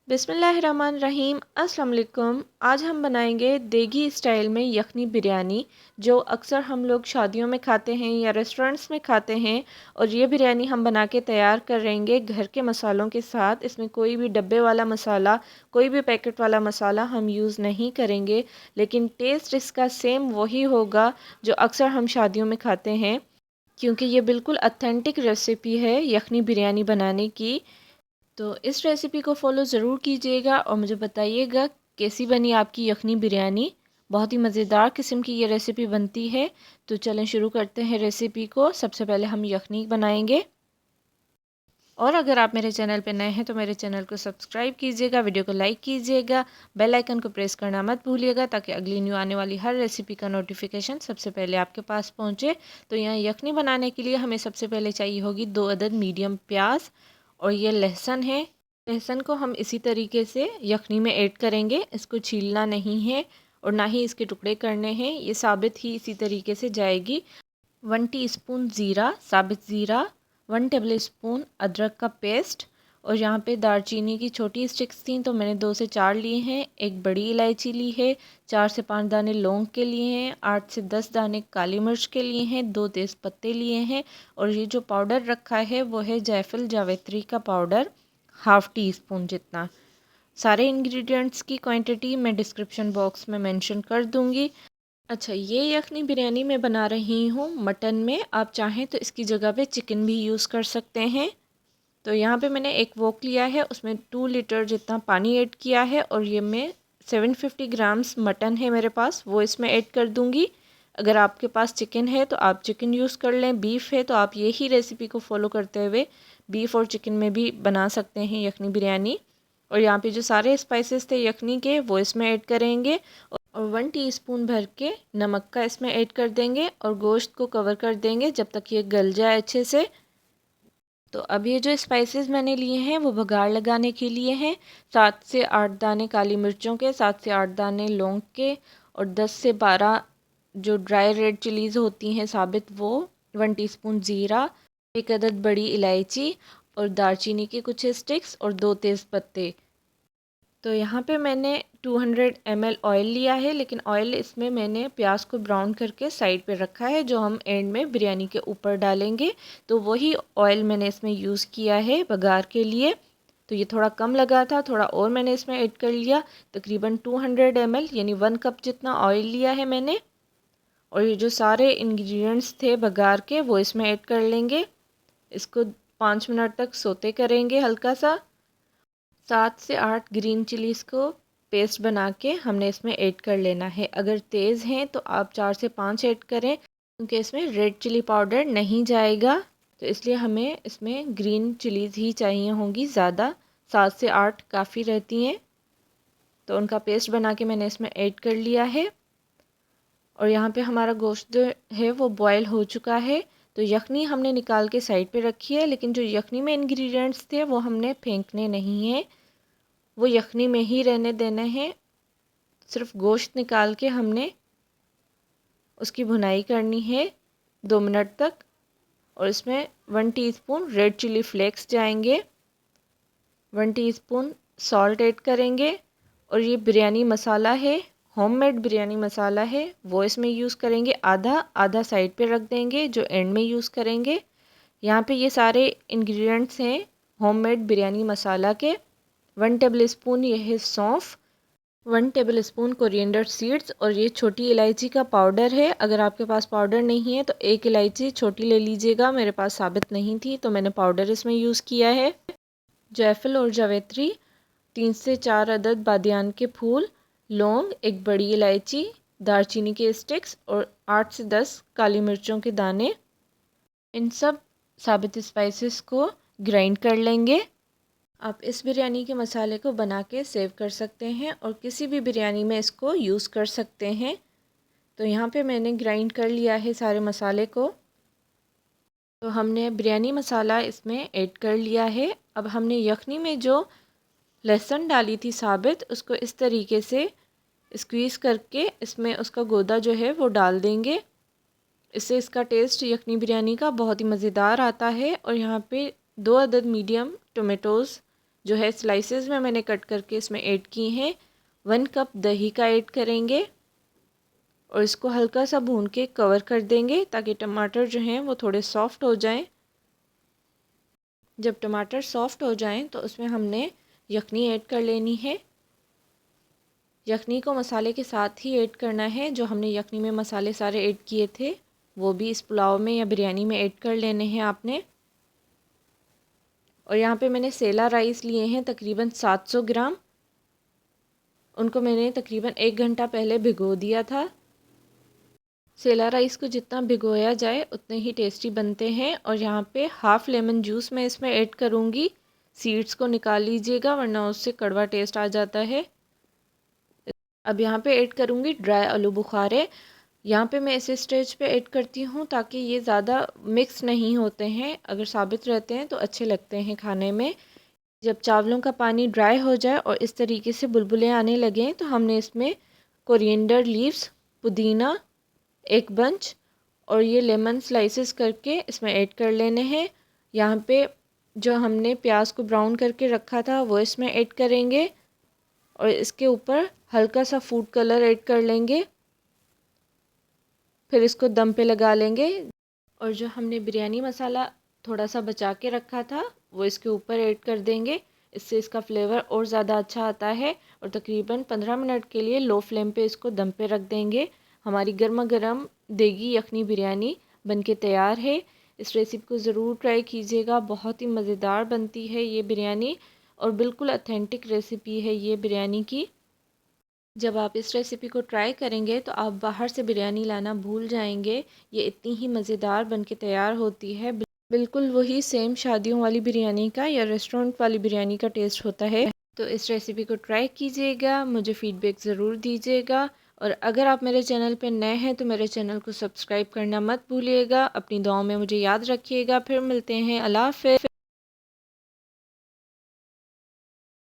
बिस्मिल्लाहिर्रहमानिर्रहीम। अस्सलाम वालेकुम। आज हम बनाएंगे देगी स्टाइल में यखनी बिरयानी, जो अक्सर हम लोग शादियों में खाते हैं या रेस्टोरेंट्स में खाते हैं। और ये बिरयानी हम बना के तैयार करेंगे घर के मसालों के साथ। इसमें कोई भी डब्बे वाला मसाला, कोई भी पैकेट वाला मसाला हम यूज़ नहीं करेंगे, लेकिन टेस्ट इसका सेम वही होगा जो अक्सर हम शादियों में खाते हैं, क्योंकि ये बिल्कुल ऑथेंटिक रेसिपी है यखनी बिरयानी बनाने की। तो इस रेसिपी को फॉलो ज़रूर कीजिएगा और मुझे बताइएगा कैसी बनी आपकी यखनी बिरयानी। बहुत ही मज़ेदार किस्म की ये रेसिपी बनती है। तो चलें शुरू करते हैं रेसिपी को। सबसे पहले हम यखनी बनाएंगे। और अगर आप मेरे चैनल पर नए हैं तो मेरे चैनल को सब्सक्राइब कीजिएगा, वीडियो को लाइक कीजिएगा, बेल आइकन को प्रेस करना मत भूलिएगा, ताकि अगली न्यू आने वाली हर रेसिपी का नोटिफिकेशन सबसे पहले आपके पास पहुँचे। तो यहाँ यखनी बनाने के लिए हमें सबसे पहले चाहिए होगी 2 अदद मीडियम प्याज। और ये लहसुन है। लहसुन को हम इसी तरीके से यखनी में ऐड करेंगे, इसको छीलना नहीं है और ना ही इसके टुकड़े करने हैं, ये साबित ही इसी तरीके से जाएगी। 1 टीस्पून ज़ीरा, साबित ज़ीरा, 1 टेबल स्पून अदरक का पेस्ट। और यहाँ पे दालचीनी की छोटी स्टिक्स थी तो मैंने 2 से 4 लिए हैं। एक बड़ी इलायची ली है, 4 से 5 दाने लौंग के लिए हैं, 8 से 10 दाने काली मिर्च के लिए हैं, 2 तेज़ पत्ते लिए हैं। और ये जो पाउडर रखा है वो है जायफल जावित्री का पाउडर, ½ टीस्पून जितना। सारे इंग्रेडिएंट्स की क्वांटिटी मैं डिस्क्रिप्शन बॉक्स में मेंशन कर दूँगी। अच्छा, ये यखनी बिरयानी मैं बना रही हूँ मटन में। आप चाहें तो इसकी जगह पे चिकन भी यूज़ कर सकते हैं। तो यहाँ पे मैंने एक वोक लिया है, उसमें 2 लीटर जितना पानी ऐड किया है और ये मैं 750 ग्राम्स मटन है मेरे पास, वो इसमें ऐड कर दूँगी। अगर आपके पास चिकन है तो आप चिकन यूज़ कर लें, बीफ है तो आप यही रेसिपी को फॉलो करते हुए बीफ और चिकन में भी बना सकते हैं यखनी बिरयानी। और यहाँ पे जो सारे स्पाइसेस थे यखनी के वो इसमें ऐड करेंगे। और 1 टीस्पून भर के नमक का इसमें ऐड कर देंगे और गोश्त को कवर कर देंगे जब तक ये गल जाए अच्छे से। तो अब ये जो स्पाइसेस मैंने लिए हैं वो बघार लगाने के लिए हैं। 7 से 8 दाने काली मिर्चों के, 7 से 8 दाने लौंग के और 10 से 12 जो ड्राई रेड चिलीज़ होती हैं साबित वो, 1 टीस्पून ज़ीरा, 1 अदद बड़ी इलायची और दालचीनी के कुछ स्टिक्स और 2 तेज़ पत्ते। तो यहाँ पे मैंने 200 ml ऑयल लिया है, लेकिन ऑयल इसमें मैंने प्याज को ब्राउन करके साइड पे रखा है, जो हम एंड में बिरयानी के ऊपर डालेंगे। तो वही ऑयल मैंने इसमें यूज़ किया है बघार के लिए। तो ये थोड़ा कम लगा था, थोड़ा और मैंने इसमें ऐड कर लिया। तकरीबन 200 ml यानी 1 कप जितना ऑयल लिया है मैंने। और ये जो सारे इंग्रेडिएंट्स थे बघार के वो इसमें ऐड कर लेंगे। इसको 5 मिनट तक सोते करेंगे हल्का सा। 7 से 8 ग्रीन चिलीज़ को पेस्ट बना के हमने इसमें ऐड कर लेना है। अगर तेज़ हैं तो आप 4 से 5 ऐड करें, क्योंकि इसमें रेड चिली पाउडर नहीं जाएगा, तो इसलिए हमें इसमें ग्रीन चिलीज़ ही चाहिए होंगी ज़्यादा। 7 से 8 काफ़ी रहती हैं। तो उनका पेस्ट बना के मैंने इसमें ऐड कर लिया है। और यहाँ पे हमारा गोश्त जो है वो बॉयल हो चुका है। तो यखनी हमने निकाल के साइड पे रखी है, लेकिन जो यखनी में इंग्रेडिएंट्स थे वो हमने फेंकने नहीं हैं, वो यखनी में ही रहने देने हैं। सिर्फ गोश्त निकाल के हमने उसकी भुनाई करनी है 2 मिनट तक। और इसमें 1 टीस्पून रेड चिली फ्लेक्स जाएंगे, 1 टीस्पून सॉल्ट ऐड करेंगे। और ये बिरयानी मसाला है, होममेड बिरयानी मसाला है, वो इसमें यूज़ करेंगे। आधा आधा साइड पे रख देंगे, जो एंड में यूज़ करेंगे। यहाँ पे ये सारे इंग्रेडिएंट्स हैं होममेड बिरयानी मसाला के। 1 टेबल स्पून ये है सौंफ, 1 टेबल स्पून कोरिएंडर सीड्स और ये छोटी इलायची का पाउडर है। अगर आपके पास पाउडर नहीं है तो 1 इलायची छोटी ले लीजिएगा, मेरे पास साबित नहीं थी तो मैंने पाउडर इसमें यूज़ किया है। जायफल और जावित्री, 3 से 4 अदद बादियान के फूल, लौंग, एक बड़ी इलायची, दालचीनी के स्टिक्स और 8 से 10 काली मिर्चों के दाने। इन सब साबित स्पाइसेस को ग्राइंड कर लेंगे। आप इस बिरयानी के मसाले को बना के सेव कर सकते हैं और किसी भी बिरयानी में इसको यूज़ कर सकते हैं। तो यहाँ पे मैंने ग्राइंड कर लिया है सारे मसाले को। तो हमने बिरयानी मसाला इसमें ऐड कर लिया है। अब हमने यखनी में जो लहसुन डाली थी साबित, उसको इस तरीके से स्क्वीज़ करके इसमें उसका गोदा जो है वो डाल देंगे। इससे इसका टेस्ट यखनी बिरयानी का बहुत ही मज़ेदार आता है। और यहाँ पे 2 अदद मीडियम टोमेटोज़ जो है स्लाइसेस में मैंने कट करके इसमें ऐड की हैं। 1 कप दही का ऐड करेंगे और इसको हल्का सा भून के कवर कर देंगे ताकि टमाटर जो हैं वो थोड़े सॉफ्ट हो जाएं। जब टमाटर सॉफ्ट हो जाएं तो उसमें हमने यखनी ऐड कर लेनी है। यखनी को मसाले के साथ ही ऐड करना है। जो हमने यखनी में मसाले सारे ऐड किए थे वो भी इस पुलाव में या बिरयानी में ऐड कर लेने हैं आपने। और यहाँ पे मैंने सेला राइस लिए हैं तकरीबन 700 ग्राम। उनको मैंने तकरीबन 1 घंटा पहले भिगो दिया था। सेला राइस को जितना भिगोया जाए उतने ही टेस्टी बनते हैं। और यहाँ पे हाफ़ लेमन जूस मैं इसमें ऐड करूँगी। सीड्स को निकाल लीजिएगा वरना उससे कड़वा टेस्ट आ जाता है। अब यहाँ पे ऐड करूँगी ड्राई आलू बुखारे। यहाँ पे मैं इस स्टेज पे ऐड करती हूँ ताकि ये ज़्यादा मिक्स नहीं होते हैं। अगर साबित रहते हैं तो अच्छे लगते हैं खाने में। जब चावलों का पानी ड्राई हो जाए और इस तरीके से बुलबुले आने लगें तो हमने इसमें कोरिएंडर लीव्स, पुदीना 1 बंच और ये लेमन स्लाइसेस करके इसमें ऐड कर लेने हैं। यहाँ पे जो हमने प्याज को ब्राउन करके रखा था वो इसमें ऐड करेंगे और इसके ऊपर हल्का सा फूड कलर ऐड कर लेंगे। फिर इसको दम पे लगा लेंगे और जो हमने बिरयानी मसाला थोड़ा सा बचा के रखा था वो इसके ऊपर ऐड कर देंगे। इससे इसका फ्लेवर और ज़्यादा अच्छा आता है। और तकरीबन 15 मिनट के लिए लो फ्लेम पे इसको दम पे रख देंगे। हमारी गर्मा गर्म देगी यखनी बिरयानी बनके तैयार है। इस रेसिपी को ज़रूर ट्राई कीजिएगा। बहुत ही मज़ेदार बनती है ये बिरयानी और बिल्कुल ऑथेंटिक रेसिपी है ये बिरयानी की। जब आप इस रेसिपी को ट्राई करेंगे तो आप बाहर से बिरयानी लाना भूल जाएंगे। ये इतनी ही मज़ेदार बनके तैयार होती है। बिल्कुल वही सेम शादियों वाली बिरयानी का या रेस्टोरेंट वाली बिरयानी का टेस्ट होता है। तो इस रेसिपी को ट्राई कीजिएगा, मुझे फ़ीडबैक ज़रूर दीजिएगा। और अगर आप मेरे चैनल पर नए हैं तो मेरे चैनल को सब्सक्राइब करना मत भूलिएगा। अपनी दुआओं में मुझे याद रखिएगा। फिर मिलते हैं। अल्लाह हाफ़िज़।